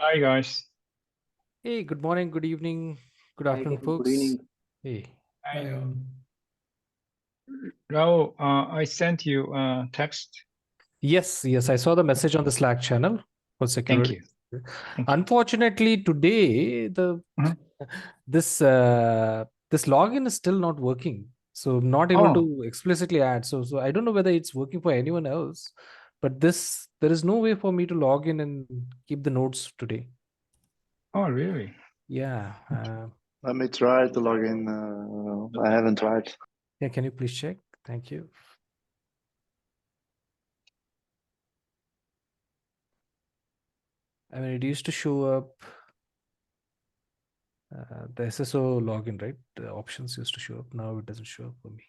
Hi guys. Hey, good morning, good evening, good Hi, afternoon, good folks. evening. Hey, Rahul, I sent you a text. yes, I saw the message on the Slack channel for security. Thank you. Unfortunately, today Mhm. this login is still not working, so I'm not able to explicitly add. So I don't know whether it's working for anyone else, but there is no way for me to log in and keep the notes today. Oh, really? Yeah. Let me try to log in. I haven't tried. Yeah, can you please check? Thank you. I mean, it used to show up the SSO login, right? The options used to show up. Now it doesn't show up for me.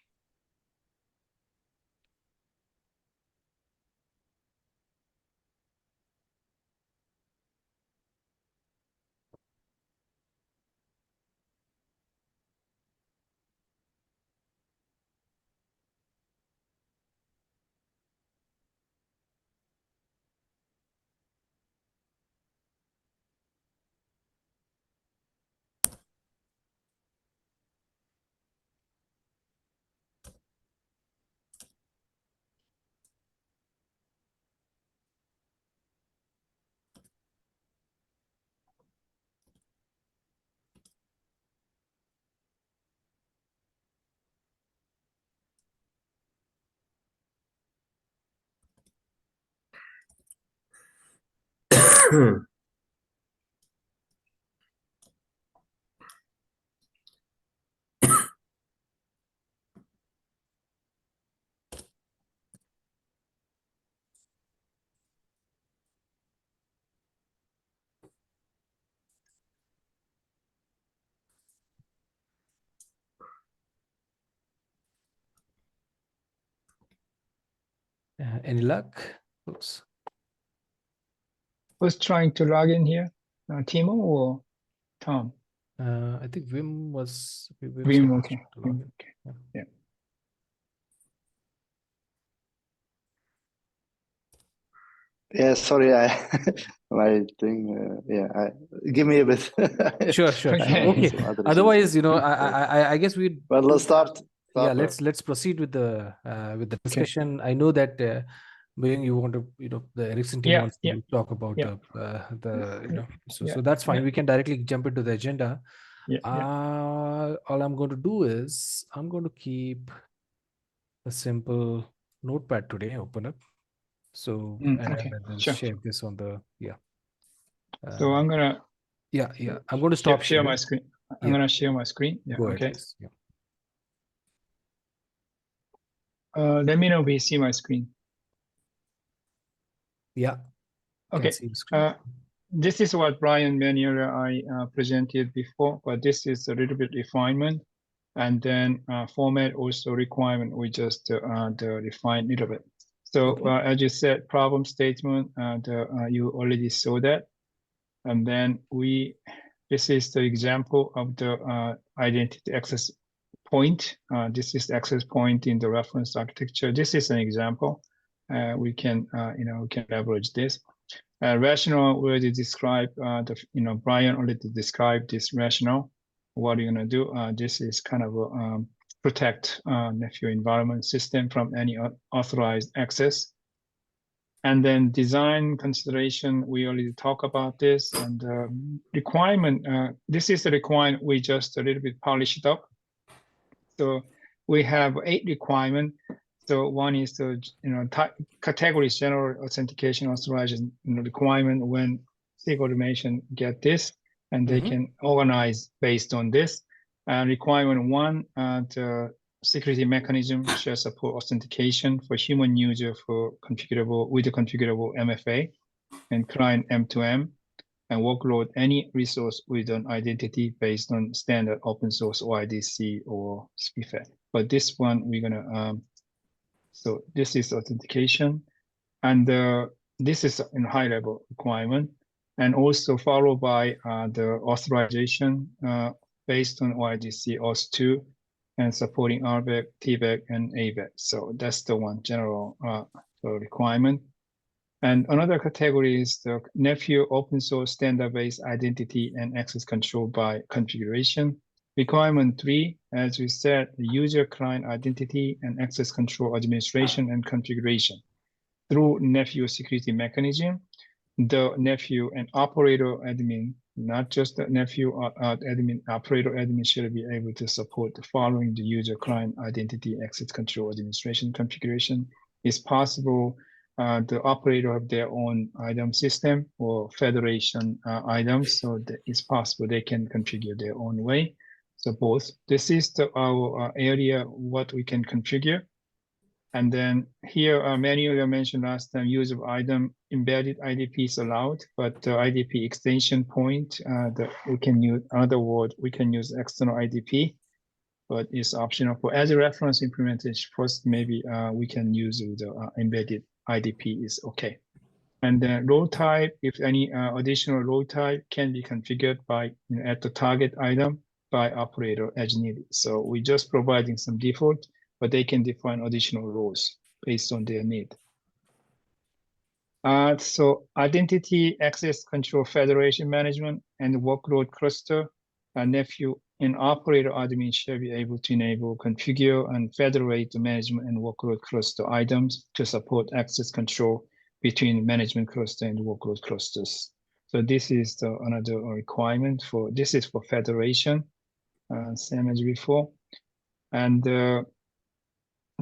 Any luck, folks? Who's trying to log in here? Timo or Tom? I think Wim was. Wim, okay. Log in. Okay. Yeah. Yeah, sorry, my thing. Yeah, give me a bit. Sure. Okay. Otherwise, I guess we. Well, let's start. Yeah, let's proceed with the discussion. Okay. I know that Wim, you want to, the Ericsson team wants to talk about so that's fine. We can directly jump into the agenda. All I'm going to do is I'm going to keep a simple notepad today, open up. So and then share this on the so I'm gonna I'm going to stop share my screen. I'm gonna share my screen. Yeah. Go ahead, okay. please. Yeah. Let me know if you see my screen. Yeah. Okay. This is what Brian Maniera I presented before, but this is a little bit refinement, and then format also requirement. We just refine a little bit. So as you said, problem statement, you already saw that, and then this is the example of the identity access point. This is the access point in the reference architecture. This is an example. We can we can leverage this. Rationale already described, Brian already described this rationale. What are you going to do? This is kind of protect your environment system from any authorized access. And then design consideration, we already talked about this. And requirement, this is the requirement we just a little bit polished up. So we have 8 requirements. So one is the categories general authentication authorization requirement. When SIG automation get this, and they can organize based on this. Requirement 1, the security mechanism shall support authentication for human user for configurable with a configurable MFA and client M2M, and workload any resource with an identity based on standard open source OIDC or SPIFFE. But this one we're gonna so this is authentication, and this is a high level requirement, and also followed by the authorization based on OIDC OS2 and supporting RBAC, TBAC, and ABAC. So that's the one general requirement. And another category is the nephew open source standard-based identity and access control by configuration. Requirement 3, as we said, the user client identity and access control administration and configuration through nephew security mechanism. The nephew and operator admin, not just the nephew admin, operator admin should be able to support the following the user client identity access control administration configuration. It's possible the operator have their own item system or federation items, so it's possible they can configure their own way. So both. This is our area what we can configure. And then here, manually I mentioned last time, use of item embedded IDP is allowed, but the IDP extension point that we can use, another word, we can use external IDP, but it's optional. For as a reference implementation, first maybe we can use the embedded IDP is okay. And then role type, if any additional role type can be configured by at the target item by operator as needed. So we're just providing some default, but they can define additional roles based on their need. So identity access control federation management and workload cluster, nephew and operator admin shall be able to enable, configure, and federate the management and workload cluster items to support access control between management cluster and workload clusters. So this is another requirement for, this is for federation, same as before. And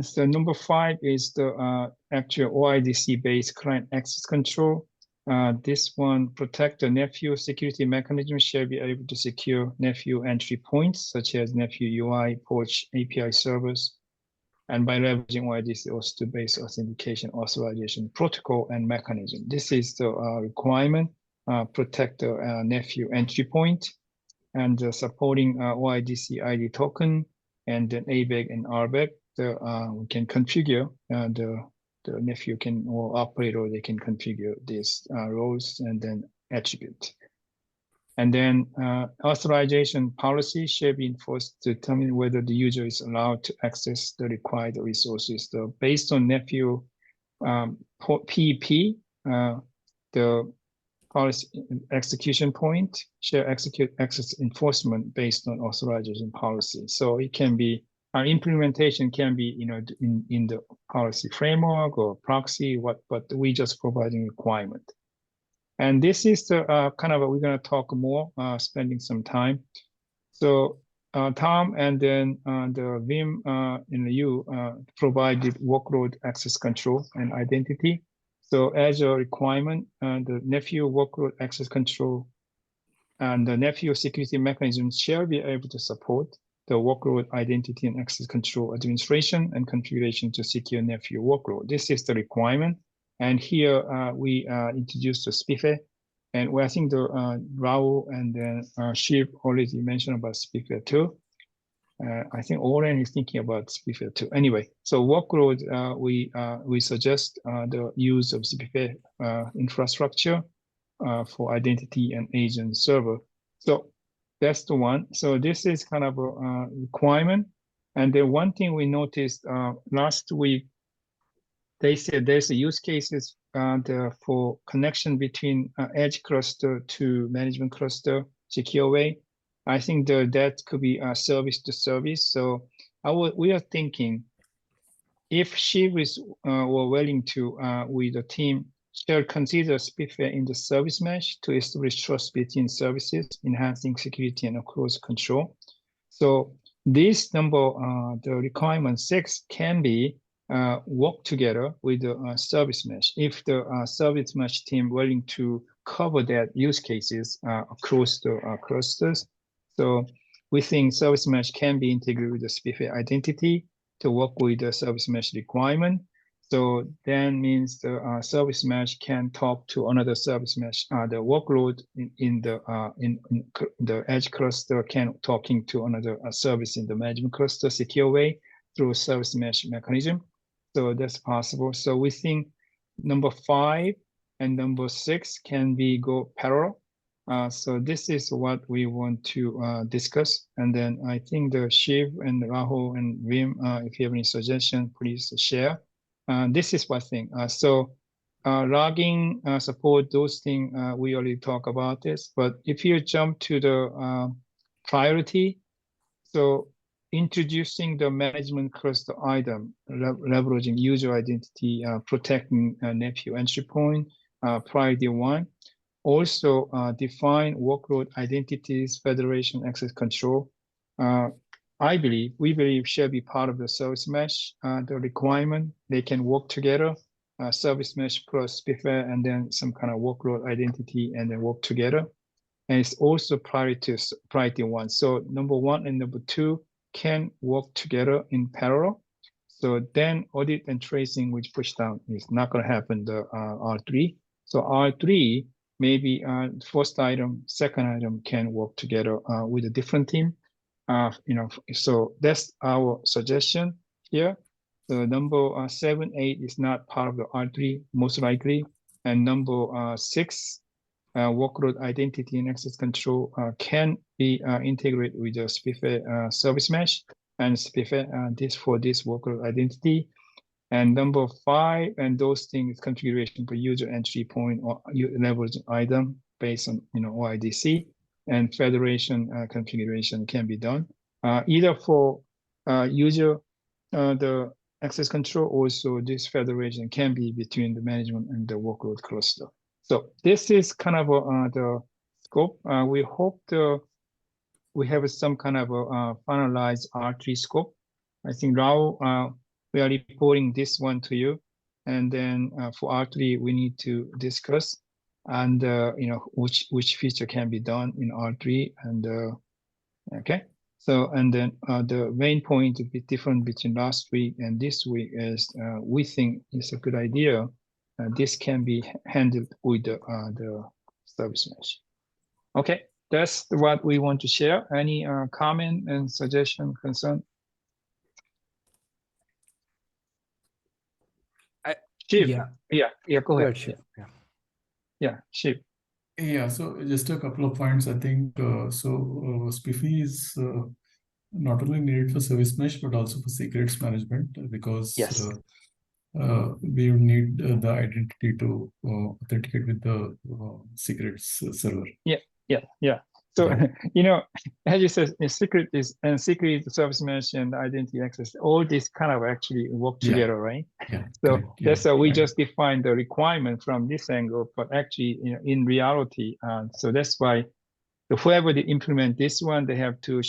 so number 5 is the actual OIDC-based client access control. This one protect the nephew security mechanism shall be able to secure nephew entry points such as nephew UI, Porch, API servers, and by leveraging OIDC OS2-based authentication authorization protocol and mechanism. This is the requirement, protect the nephew entry point and supporting OIDC ID token and then ABAC and RBAC. We can configure the nephew can or operator, they can configure these roles and then attribute. And then authorization policy shall be enforced to determine whether the user is allowed to access the required resources. So based on nephew PEP, the policy execution point shall execute access enforcement based on authorization policy. So it can be, our implementation can be, in the policy framework or proxy, but we just providing requirement. And this is the kind of, we're going to talk more, spending some time. So Tom and then the Vim and you provided workload access control and identity. So as a requirement, the nephew workload access control and the nephew security mechanisms shall be able to support the workload identity and access control administration and configuration to secure nephew workload. This is the requirement. And here we introduced the SPIFE. And I think the Raul and then Shiv already mentioned about SPIFE too. I think Oren is thinking about SPIFE too. Anyway, so workload, we suggest the use of SPIFE infrastructure for identity and agent server. So that's the one. So this is kind of a requirement. And the one thing we noticed last week, they said there's a use cases for connection between edge cluster to management cluster secure way. I think that could be service to service. So we are thinking if Shiv is were willing to, with the team, shall consider SPIFE in the service mesh to establish trust between services, enhancing security and close control. So this number, the requirement 6 can be work together with the service mesh. If the service mesh team willing to cover that use cases across the clusters. So we think service mesh can be integrated with the SPIFE identity to work with the service mesh requirement. So then means the service mesh can talk to another service mesh. The workload in the edge cluster can talking to another service in the management cluster secure way through service mesh mechanism. So that's possible. So we think number 5 and number 6 can be go parallel. So this is what we want to discuss. And then I think the Shiv and Rahul and Vim, if you have any suggestion, please share. This is one thing. So logging support, those things, we already talk about this, but if you jump to the priority, so introducing the management cluster item, leveraging user identity, protecting NAPU entry point, priority 1. Also define workload identities, federation access control. We believe should be part of the service mesh, the requirement. They can work together, service mesh plus SPIFFE, and then some kind of workload identity, and then work together. And it's also priority 1. So number 1 and number 2 can work together in parallel. So then audit and tracing, which push down, is not going to happen, the R3. So R3, maybe first item, second item can work together with a different team. So that's our suggestion here. So number 7, 8 is not part of the R3, most likely. And number 6, workload identity and access control can be integrated with the SPIFFE service mesh and SPIFFE this workload identity. And number 5, and those things, configuration for user entry point or leveraging item based on OIDC, and federation configuration can be done either for user the access control. Also, this federation can be between the management and the workload cluster. So this is kind of the scope. We hope we have some kind of finalized R3 scope. I think now we are reporting this one to you, and then for R3 we need to discuss and which feature can be done in R3, and okay. So and then the main point to be different between last week and this week is we think it's a good idea. This can be handled with the service mesh. Okay, that's what we want to share. Any comment and suggestion, concern? Shiv. Yeah, go ahead. Shiv. Yeah, Shiv. Yeah, so just a couple of points, I think. SPIFFE is not only needed for service mesh, but also for secrets management, because yes. We need the identity to authenticate with the secrets server. Yeah. So, as you said, secret service mesh and identity access, all these kind of actually work together, right? Yeah. So that's how we just define the requirement from this angle, but actually, in reality, so that's why whoever they implement this one, they have to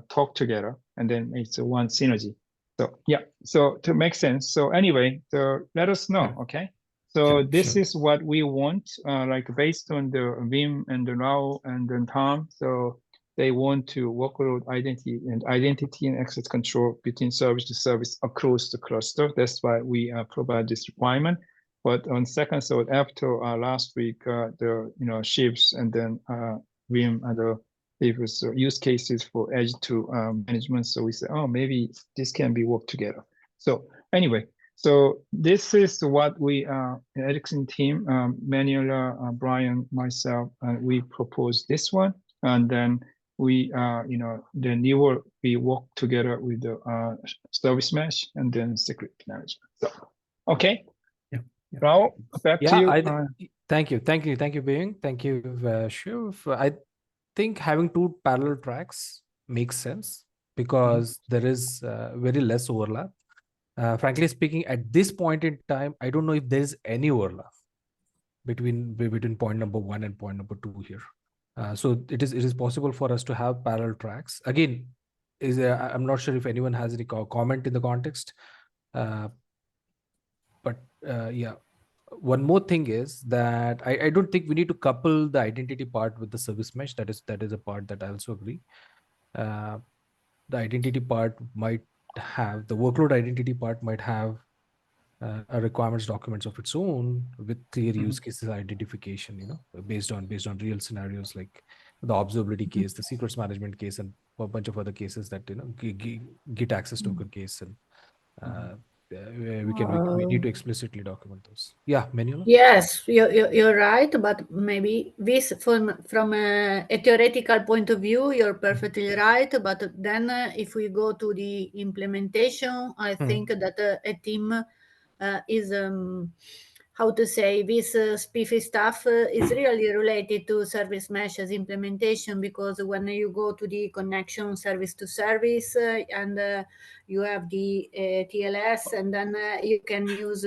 talk together, and then it's one synergy. So yeah, so to make sense. So anyway, so let us know, okay? So this is what we want, like based on the Vim and the Rao and then Tom. So they want to workload identity and access control between service to service across the cluster. That's why we provide this requirement. But on second, so after last week, the shifts and then Vim and the use cases for edge to management. So we say, oh, maybe this can be worked together. So anyway, so this is what we, Ericsson team, Manuela, Brian, myself, we propose this one, and then we, then we work together with the service mesh and then secret management. So, okay. Yeah. Rao, back to you. Thank you, Bing. Thank you, Shiv. I think having 2 parallel tracks makes sense because there is very less overlap. Frankly speaking, at this point in time, I don't know if there is any overlap between point number 1 and point number 2 here. So it is possible for us to have parallel tracks. Again, I'm not sure if anyone has any comment in the context, but yeah. One more thing is that I don't think we need to couple the identity part with the service mesh. That is a part that I also agree. The identity part might have, the workload identity part might have a requirements documents of its own with clear use cases identification, based on real scenarios like the observability case, the secrets management case, and a bunch of other cases that, Git access token case, and we need to explicitly document those. Yeah, Manuela? Yes, you're right, but maybe this from a theoretical point of view, you're perfectly right. But then if we go to the implementation, I think that a team is how to say, this spiffy stuff is really related to service mesh as implementation, because when you go to the connection service to service and you have the TLS, and then you can use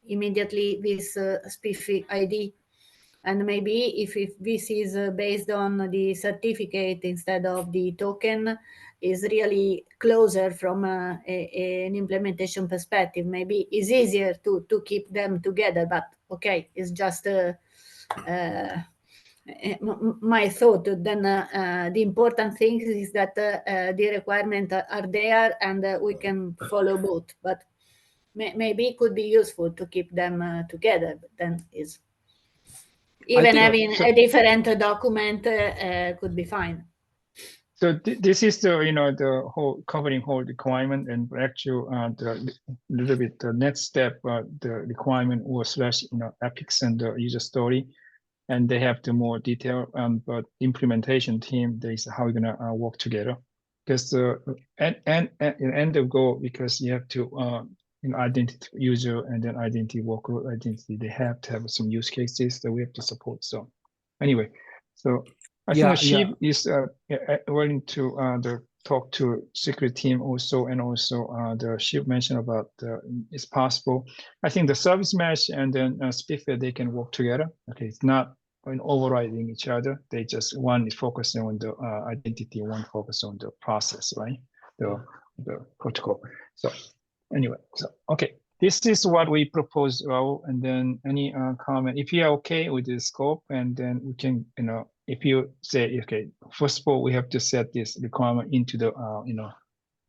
immediately this spiffy ID. And maybe if this is based on the certificate instead of the token, is really closer from an implementation perspective. Maybe it's easier to keep them together, but okay, it's just my thought. Then the important thing is that the requirements are there and we can follow both, but maybe it could be useful to keep them together, but then is even having a different document could be fine. So this is the the whole covering whole requirement, and actually the little bit the next step the requirement or slash epics and the user story, and they have the more detail. But implementation team, they is how we're gonna work together, because end of goal, because you have to identity user and then identity worker identity, they have to have some use cases that we have to support. So anyway, so I think Shiv is willing to talk to secret team also, and also the Shiv mentioned about it's possible. I think the service mesh and then Spiffy, they can work together. Okay, it's not overriding each other. They just one is focusing on the identity, one focus on the process, right? The protocol. So anyway, so okay. This is what we propose, Raul, and then any comment. If you are okay with the scope, and then we can, if you say, okay, first of all, we have to set this requirement into the,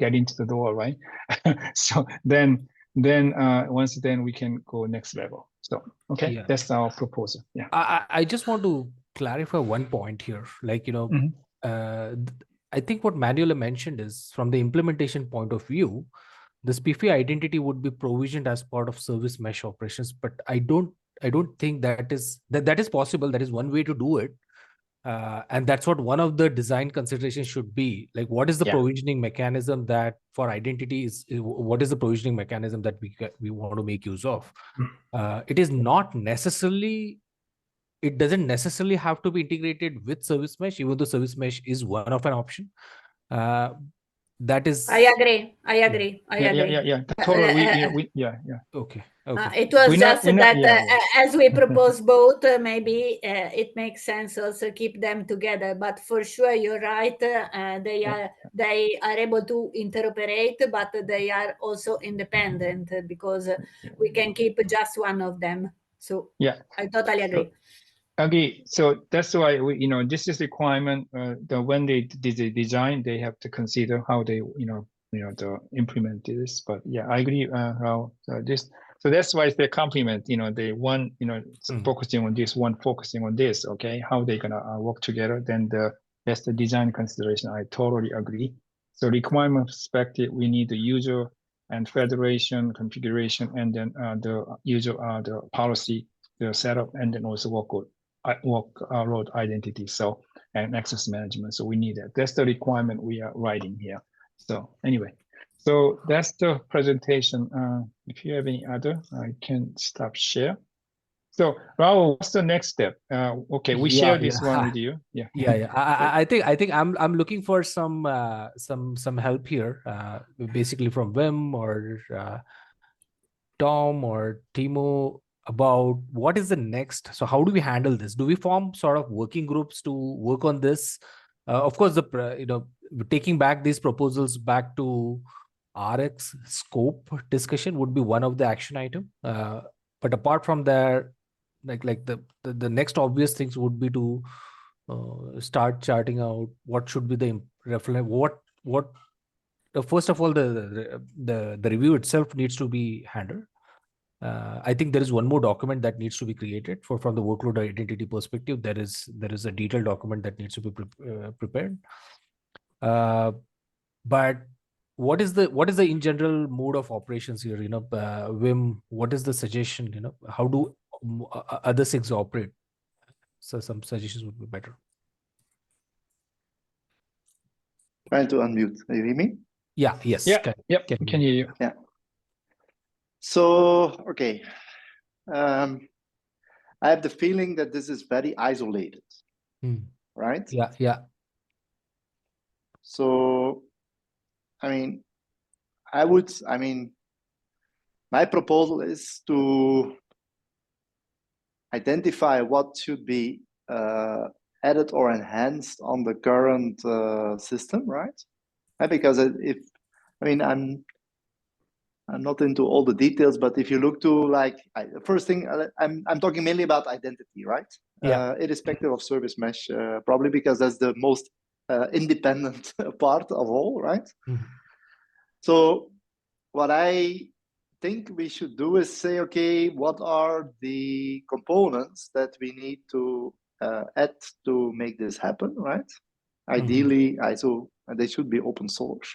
get into the door, right? So then once then we can go next level. So, okay, that's our proposal. Yeah. I just want to clarify one point here. Like, I think what Manuela mentioned is from the implementation point of view, the spiffy identity would be provisioned as part of service mesh operations, but I don't think that is possible. That is one way to do it, and that's what one of the design considerations should be. Like, what is the provisioning mechanism that for identity is? What is the provisioning mechanism that we want to make use of? It is not necessarily. It doesn't necessarily have to be integrated with service mesh, even though service mesh is one of an option. That is. I agree. Yeah. Totally. Okay. It was as we propose both, maybe it makes sense also keep them together. But for sure, you're right. They are able to interoperate, but they are also independent because we can keep just one of them. So I totally agree. Okay, so that's why we, this is requirement. When they design, they have to consider how they, to implement this. But yeah, I agree. How so that's why they complement. They one, focusing on this, one focusing on this. Okay, how they gonna work together? Then that's the design consideration. I totally agree. So requirement perspective, we need the user and federation configuration, and then the user the policy, the setup, and then also workload identity, so and access management. So we need that. That's the requirement we are writing here. So anyway, so that's the presentation. If you have any other, I can stop share. So Raul, what's the next step? Okay, we share this one with you. I think I'm looking for some help here, basically from Wim or Tom or Timo, about what is the next. So how do we handle this? Do we form sort of working groups to work on this? Of course, taking back these proposals back to RX scope discussion would be one of the action item. But apart from that, like the next obvious things would be to start charting out what should be the reference. What first of all, the review itself needs to be handled. I think there is one more document that needs to be created from the workload identity perspective. There is a detailed document that needs to be prepared. But what is the in general mode of operations here? Wim, what is the suggestion? How do other SIGs operate? So some suggestions would be better. Trying to unmute. Can you hear me? Yeah. Yes. Can hear you. Yeah. So, okay. I have the feeling that this is very isolated, right? Yeah, yeah. So, I mean, my proposal is to identify what should be added or enhanced on the current system, right? Because I'm not into all the details, but if you look to like the first thing, I'm talking mainly about identity, right? Yeah. Irrespective of service mesh, probably because that's the most independent part of all, right? So what I think we should do is say, okay, what are the components that we need to add to make this happen, right? Ideally, they should be open source.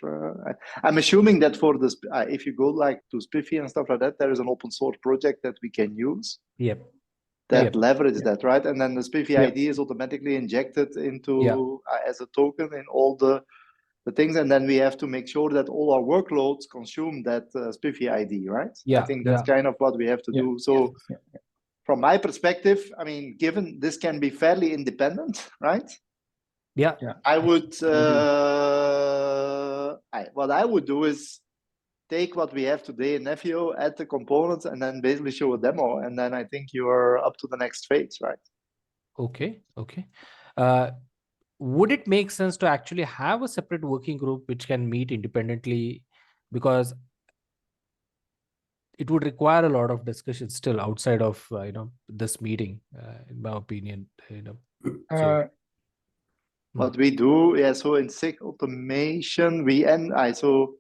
I'm assuming that for this, if you go like to Spiffy and stuff like that, there is an open source project that we can use. Yep. That leverage that, right? And then the Spiffy ID is automatically injected into as a token in all the things, and then we have to make sure that all our workloads consume that Spiffy ID, right? Yeah, I think that's kind of what we have to do. So from my perspective, I mean, given this can be fairly independent, right? Yeah. I would, what I would do is take what we have today in Nefio, add the components, and then basically show a demo. And then I think you are up to the next phase, right? Okay. Okay. Would it make sense to actually have a separate working group which can meet independently? Because it would require a lot of discussion still outside of this meeting, in my opinion. What we do, so in SIG automation, so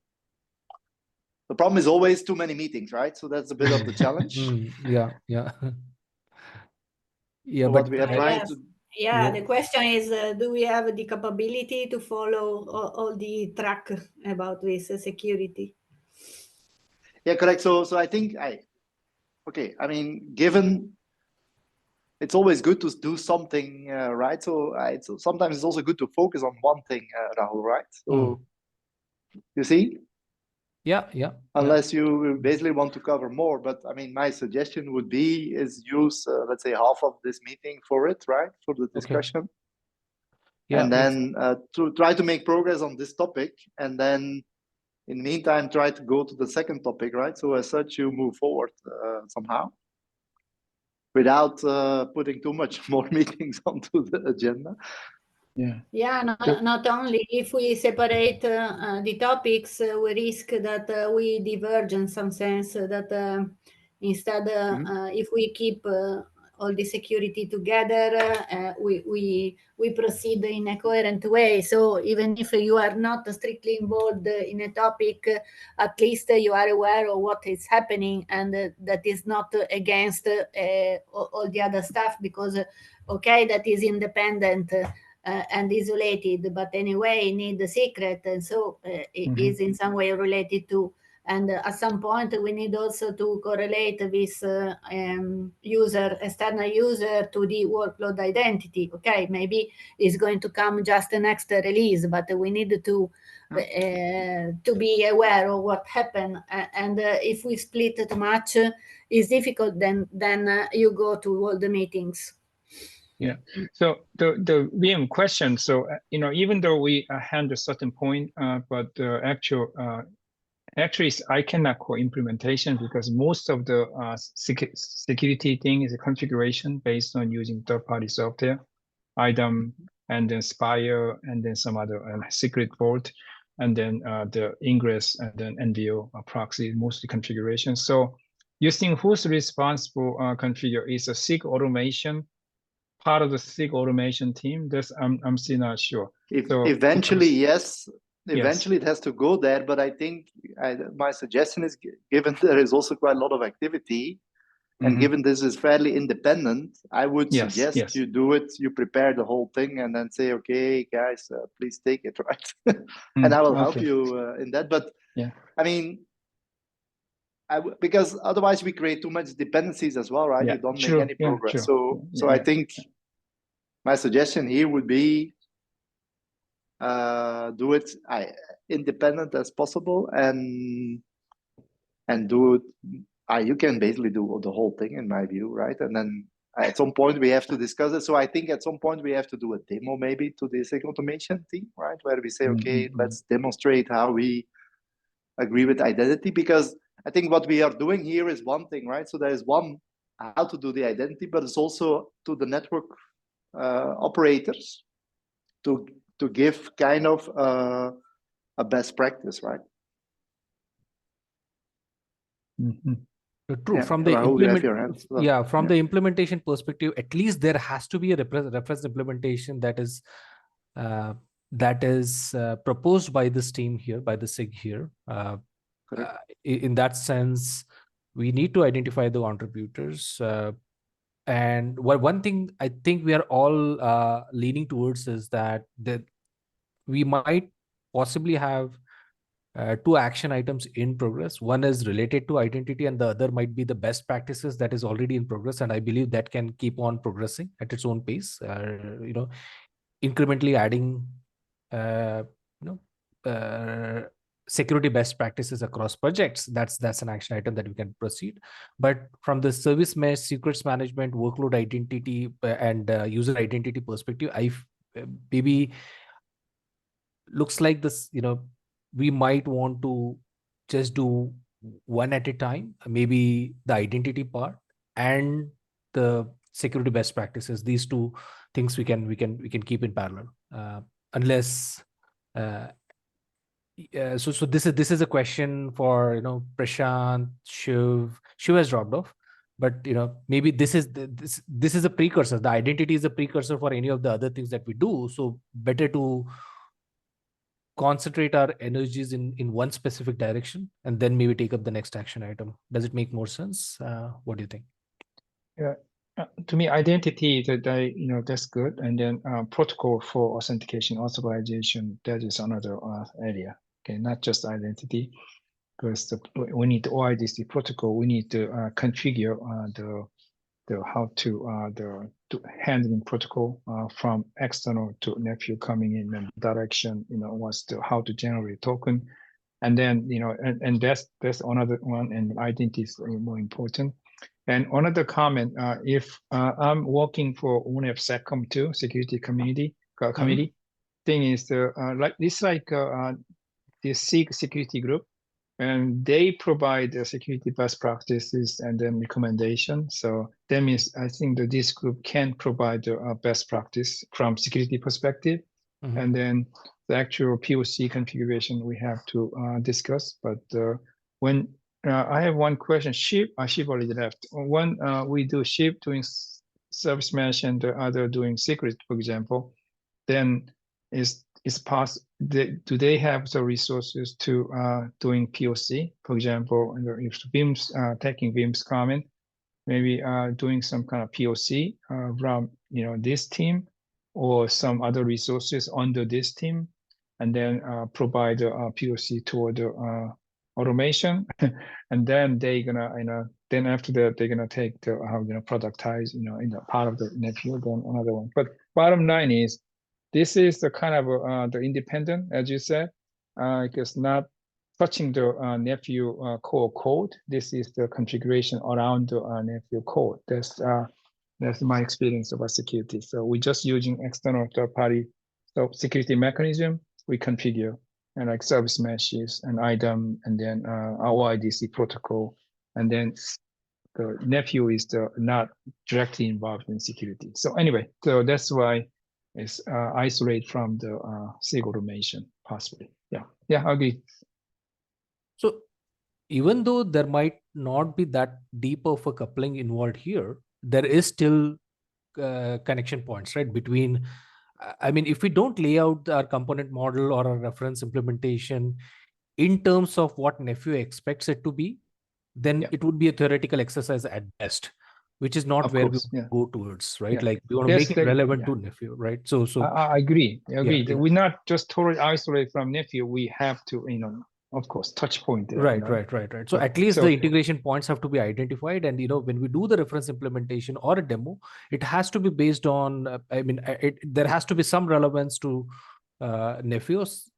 the problem is always too many meetings, right? So that's a bit of the challenge. Yeah. So what we are trying to. The question is, do we have the capability to follow all the track about this security? Yeah, correct. So I think given it's always good to do something, right? So sometimes it's also good to focus on one thing, Rahul, right? So you see? Yeah. Unless you basically want to cover more, but I mean, my suggestion would be use let's say half of this meeting for it, right? For the discussion. Okay. Yeah, and then to try to make progress on this topic, and then in the meantime try to go to the second topic, right? So as such, you move forward somehow without putting too much more meetings onto the agenda. Not only if we separate the topics, we risk that we diverge in some sense, that instead if we keep all the security together, we proceed in a coherent way. So even if you are not strictly involved in a topic, at least you are aware of what is happening, and that is not against all the other stuff, because that is independent and isolated, but anyway need the secret, and so it is in some way related to. And at some point we need also to correlate this external user to the workload identity. Maybe it's going to come just the next release, but we need to be aware of what happened. And if we split too much, it's difficult. Then you go to all the meetings. Yeah. So the VM question. So even though we hand a certain point, but the actually I cannot call implementation, because most of the security thing is a configuration based on using third-party software, IDOM, and then Spire, and then some other secret vault, and then the ingress, and then NVO proxy, mostly configuration. So you think who's responsible configure? Is a SIG automation part of the SIG automation team? That's I'm still not sure. Eventually, yes. Eventually, it has to go there. But I think my suggestion is, given there is also quite a lot of activity, and given this is fairly independent, I would suggest you do it. You prepare the whole thing, and then say, "Okay, guys, please take it," right? And I will help you in that. But I mean, because otherwise we create too much dependencies as well, right? You don't make any progress. So I think my suggestion here would be do it independent as possible, and do it you can basically do the whole thing in my view, right? And then at some point we have to discuss it. So I think at some point we have to do a demo maybe to the SIG automation team, right? Where we say, okay, let's demonstrate how we agree with identity, because I think what we are doing here is one thing, right? So there is one how to do the identity, but it's also to the network operators to give kind of a best practice, right? True. From the the implementation perspective, at least there has to be a reference implementation that is proposed by this team here, by the SIG here. In that sense, we need to identify the contributors. And one thing I think we are all leaning towards is that we might possibly have two action items in progress. One is related to identity, and the other might be the best practices that is already in progress. And I believe that can keep on progressing at its own pace. Incrementally adding, security best practices across projects. That's an action item that we can proceed. But from the service mesh, secrets management, workload identity, and user identity perspective, maybe looks like this. We might want to just do one at a time, maybe the identity part and the security best practices. These two things we can keep in parallel, unless. So this is a question for Prashant, Shiv. Shiv has dropped off, but maybe this is a precursor. The identity is a precursor for any of the other things that we do. So better to concentrate our energies in one specific direction and then maybe take up the next action item. Does it make more sense? What do you think? Yeah, to me, identity that's good, and then protocol for authentication, authorization, that is another area. Okay, not just identity, because we need the OIDC protocol. We need to configure the handling protocol from external to nephew coming in and direction. How to generate token, and then and that's another one. And identity is more important. And another comment: if I'm working for SecCom 2 security committee, thing is the SIG security group, and they provide the security best practices and then recommendation. So that means I think that this group can provide a best practice from security perspective, and then the actual POC configuration we have to discuss. But when I have one question, Shiv already left. One we do Shiv doing service mesh and the other doing secret, for example, then is possible. Do they have the resources to doing POC? For example, if Vim's taking Vim's comment, maybe doing some kind of POC from this team or some other resources under this team, and then provide a POC toward automation, and then they're gonna then after that they're gonna take the productize in the part of the nephew, then another one. But bottom line is, this is the kind of the independent, as you said, because not touching the nephew core code. This is the configuration around the nephew code. That's my experience about security. So we're just using external third-party security mechanism. We configure and like service meshes and IDEM, and then OIDC protocol, and then the nephew is not directly involved in security. So anyway, so that's why it's isolated from the SIG automation, possibly. Yeah, I agree. So even though there might not be that deep of a coupling involved here, there is still connection points, right? Between, I mean, if we don't lay out our component model or a reference implementation in terms of what nephew expects it to be, then it would be a theoretical exercise at best, which is not where we go towards, right? Like we want to make it relevant to nephew, right? So I agree. We're not just totally isolated from nephew. We have to, of course, touch point there. Right. So at least the integration points have to be identified, and when we do the reference implementation or a demo, it has to be based on. There has to be some relevance to nephews.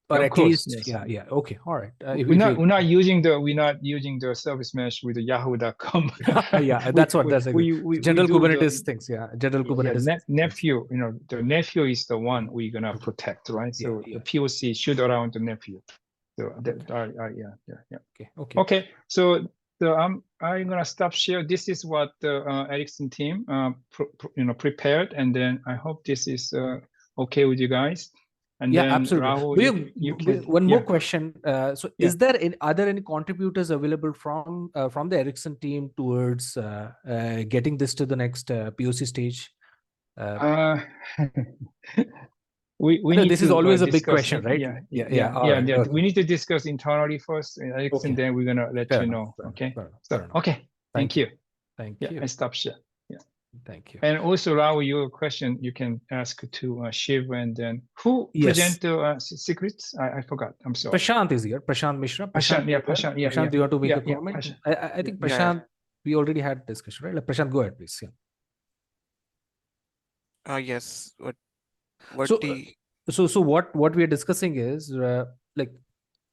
or Of at course, least, yes. yeah. Okay, all right. We're not using the service mesh with the yahoo.com. Yeah, that's we general do Kubernetes things. Yeah, general Kubernetes. Nephew, the nephew is the one we're gonna protect, right? So the POC should around the nephew. So okay. So I'm gonna stop share. This is what the Ericsson team prepared, and then I hope this is okay with you guys. And then absolutely. Rahul, one more question. So are there any contributors available from the Ericsson team towards getting this to the next POC stage? We know need this to is always a big discuss question, right? Yeah. Okay. We need to discuss internally first, Ericsson. Then we're gonna let you know. Okay. Okay. Thank you. Thank you. I stop share. Thank you. And also, Rahul, your question you can ask to Shiv, and then who present the secrets? I forgot. I'm sorry. Prashant is here. Prashant Mishra. Prashant, do you want to make a comment? I think Prashant, we already had discussion, right? Like, Prashant, go ahead, please. Yes. So what we are discussing is like,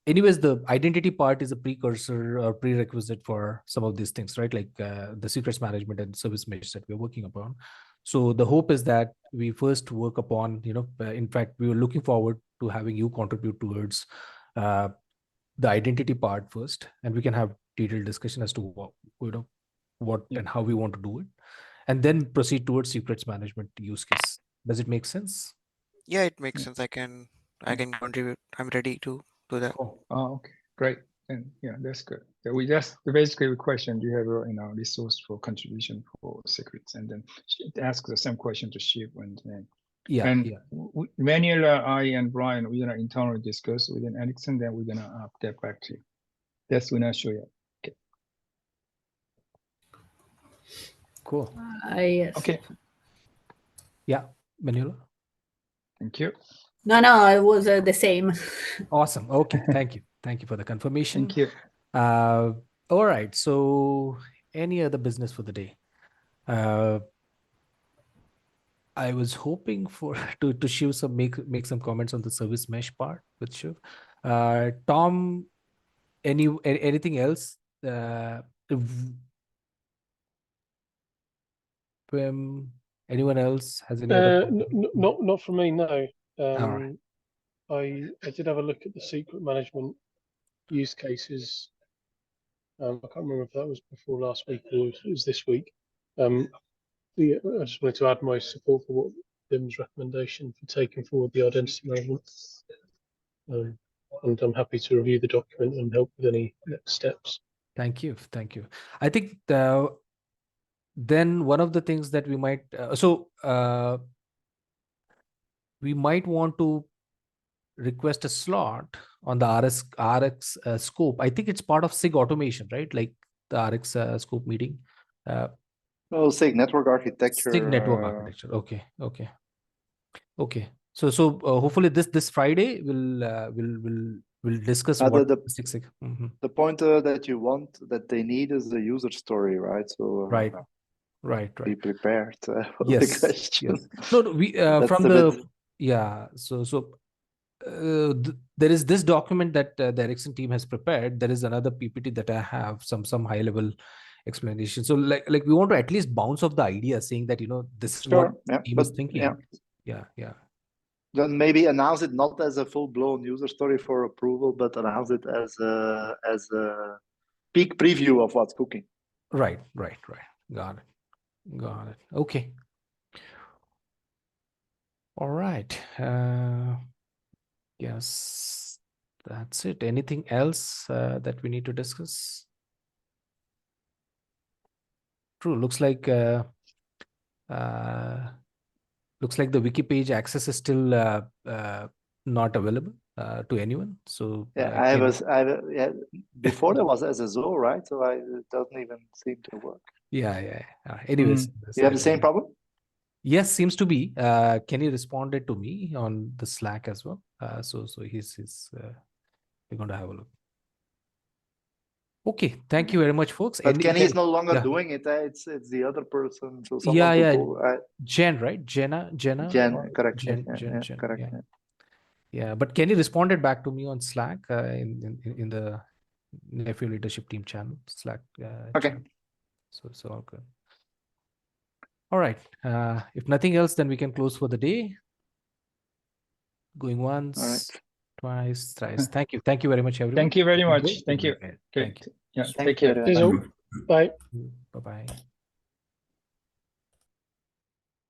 anyways, the identity part is a precursor or prerequisite for some of these things, right? Like the secrets management and service mesh that we're working upon. So the hope is that we first work upon, in fact, we were looking forward to having you contribute towards the identity part first, and we can have detailed discussion as to what and how we want to do it, and then proceed towards secrets management use case. Does it make sense? Yeah, it makes sense. I can contribute. I'm ready to do that. Oh, okay, great. And that's good. So we just basically question, do you have a resource for contribution for secrets, and then ask the same question to Shiv, and then Manuel, I, and Brian, we're gonna internally discuss within Ericsson. Then we're gonna get back to you. That's when I show you. Okay. Cool. Yes. Okay. Yeah, Manuela. Thank you. No, it was the same. Awesome. Okay, thank you for the confirmation. Thank you. All right. So, any other business for the day? I was hoping to Shiv make some comments on the service mesh part with Shiv. Tom, anything else? Anyone else has any other? Not from me, no. All right. I did have a look at the secret management use cases. I can't remember if that was before last week or it was this week. I just wanted to add my support for Tim's recommendation for taking forward the identity management. And I'm happy to review the document and help with any next steps. Thank you. I think then one of the things that we might we might want to request a slot on the RX scope. I think it's part of SIG automation, right? Like the RX scope meeting. SIG network architecture. SIG network architecture. Okay. So hopefully this Friday we'll discuss what the point that you want, that they need, is the user story, right? So right. Be prepared for yes, the question. Yes. No, we from the there is this document that the Ericsson team has prepared. There is another PPT that I have some high level explanation. So like we want to at least bounce off the idea, saying that this is what the team is thinking. Yeah. Then maybe announce it not as a full-blown user story for approval, but announce it as a peak preview of what's cooking. Right. Got it. Okay. All right. Yes, that's it. Anything else that we need to discuss? True. Looks like the wiki page access is still not available to anyone. So before there was SSO, right? So it doesn't even seem to work. Yeah. Anyways, you have the same problem? Yes, seems to be. Can you respond it to me on the Slack as well? So he's we're going to have a look. Okay, thank you very much, folks. But Kenny is no longer doing it. It's the other person. So Jen, right? Jenna. Jen, correct. Jen. Correct. Yeah, but Kenny responded back to me on Slack in the Nephew Leadership Team channel, Slack. Okay. Channel. So all good. All right. If nothing else, then we can close for the day. Going once, right. twice, thrice. Thank you. Thank you very much, everyone. Thank you very much. Thank you. Okay. Thank you. Yeah. Thank Take care. you. Bye. Bye-bye.